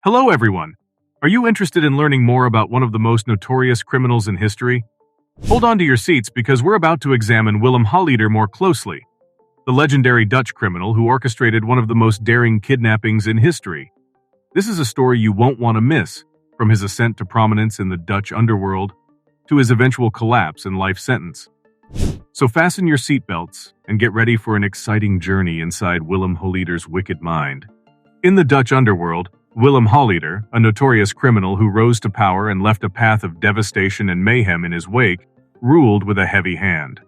Hello, everyone. Are you interested in learning more about one of the most notorious criminals in history? Hold on to your seats because we're about to examine Willem Holleeder more closely, the legendary Dutch criminal who orchestrated one of the most daring kidnappings in history. This is a story you won't want to miss, from his ascent to prominence in the Dutch underworld to his eventual collapse and life sentence. So fasten your seatbelts and get ready for an exciting journey inside Willem Holleeder's wicked mind. In the Dutch underworld, Willem Holleeder, a notorious criminal who rose to power and left a path of devastation and mayhem in his wake, ruled with a heavy hand.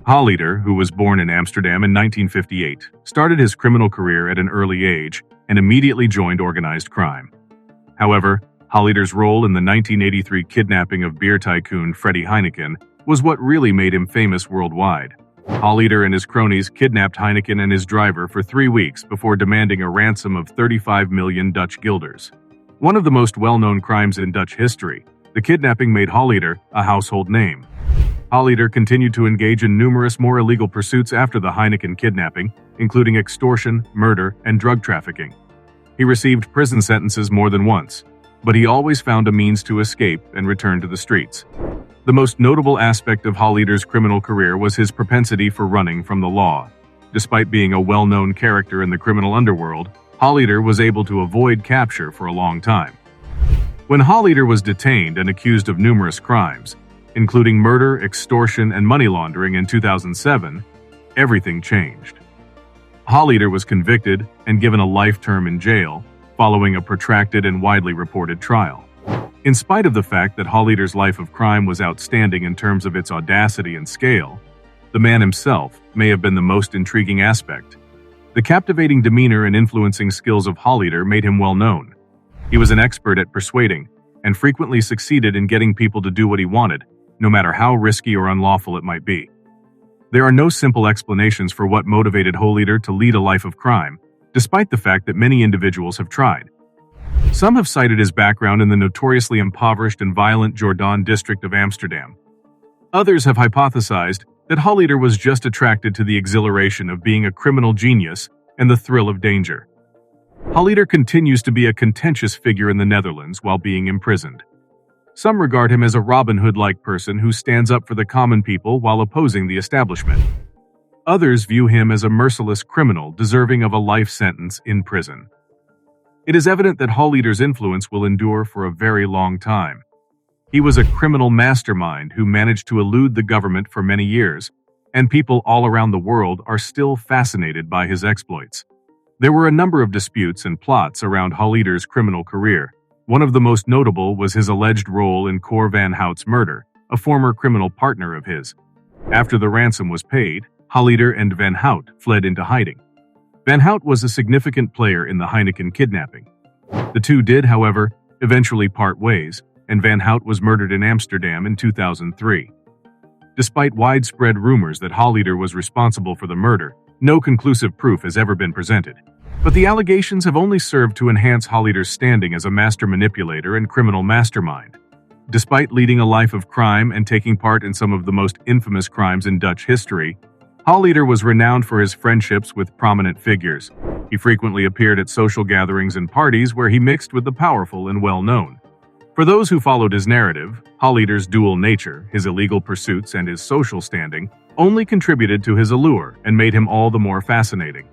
Holleeder, who was born in Amsterdam in 1958, started his criminal career at an early age and immediately joined organized crime. However, Holleeder's role in the 1983 kidnapping of beer tycoon Freddie Heineken was what really made him famous worldwide. Holleeder and his cronies kidnapped Heineken and his driver for 3 weeks before demanding a ransom of 35 million Dutch guilders. One of the most well-known crimes in Dutch history, the kidnapping made Holleeder a household name. Holleeder continued to engage in numerous more illegal pursuits after the Heineken kidnapping, including extortion, murder, and drug trafficking. He received prison sentences more than once, but he always found a means to escape and return to the streets. The most notable aspect of Holleeder's criminal career was his propensity for running from the law. Despite being a well-known character in the criminal underworld, Holleeder was able to avoid capture for a long time. When Holleeder was detained and accused of numerous crimes, including murder, extortion, and money laundering in 2007, everything changed. Holleeder was convicted and given a life term in jail, following a protracted and widely reported trial. In spite of the fact that Holleeder's life of crime was outstanding in terms of its audacity and scale, the man himself may have been the most intriguing aspect. The captivating demeanor and influencing skills of Holleeder made him well known. He was an expert at persuading, and frequently succeeded in getting people to do what he wanted, no matter how risky or unlawful it might be. There are no simple explanations for what motivated Holleeder to lead a life of crime, despite the fact that many individuals have tried. Some have cited his background in the notoriously impoverished and violent Jordaan district of Amsterdam. Others have hypothesized that Holleeder was just attracted to the exhilaration of being a criminal genius and the thrill of danger. Holleeder continues to be a contentious figure in the Netherlands while being imprisoned. Some regard him as a Robin Hood-like person who stands up for the common people while opposing the establishment. Others view him as a merciless criminal deserving of a life sentence in prison. It is evident that Holleeder's influence will endure for a very long time. He was a criminal mastermind who managed to elude the government for many years, and people all around the world are still fascinated by his exploits. There were a number of disputes and plots around Holleeder's criminal career. One of the most notable was his alleged role in Cor van Hout's murder, a former criminal partner of his. After the ransom was paid, Holleeder and Van Hout fled into hiding. Van Hout was a significant player in the Heineken kidnapping. The two did, however, eventually part ways, and Van Hout was murdered in Amsterdam in 2003. Despite widespread rumors that Holleeder was responsible for the murder, no conclusive proof has ever been presented. But the allegations have only served to enhance Holleeder's standing as a master manipulator and criminal mastermind. Despite leading a life of crime and taking part in some of the most infamous crimes in Dutch history, Holleeder was renowned for his friendships with prominent figures. He frequently appeared at social gatherings and parties where he mixed with the powerful and well-known. For those who followed his narrative, Holleeder's dual nature, his illegal pursuits, and his social standing only contributed to his allure and made him all the more fascinating.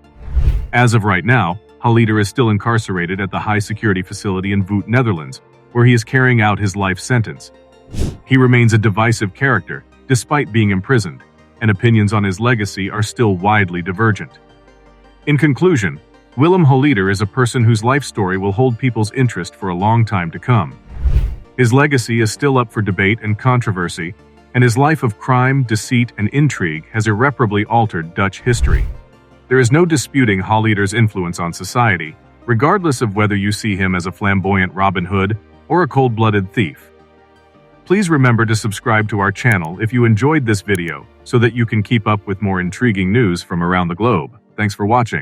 As of right now, Holleeder is still incarcerated at the high-security facility in Voet, Netherlands, where he is carrying out his life sentence. He remains a divisive character, despite being imprisoned, and opinions on his legacy are still widely divergent. In conclusion, Willem Holleeder is a person whose life story will hold people's interest for a long time to come. His legacy is still up for debate and controversy, and his life of crime, deceit, and intrigue has irreparably altered Dutch history. There is no disputing Holleeder's influence on society, regardless of whether you see him as a flamboyant Robin Hood or a cold-blooded thief. Please remember to subscribe to our channel if you enjoyed this video so that you can keep up with more intriguing news from around the globe. Thanks for watching.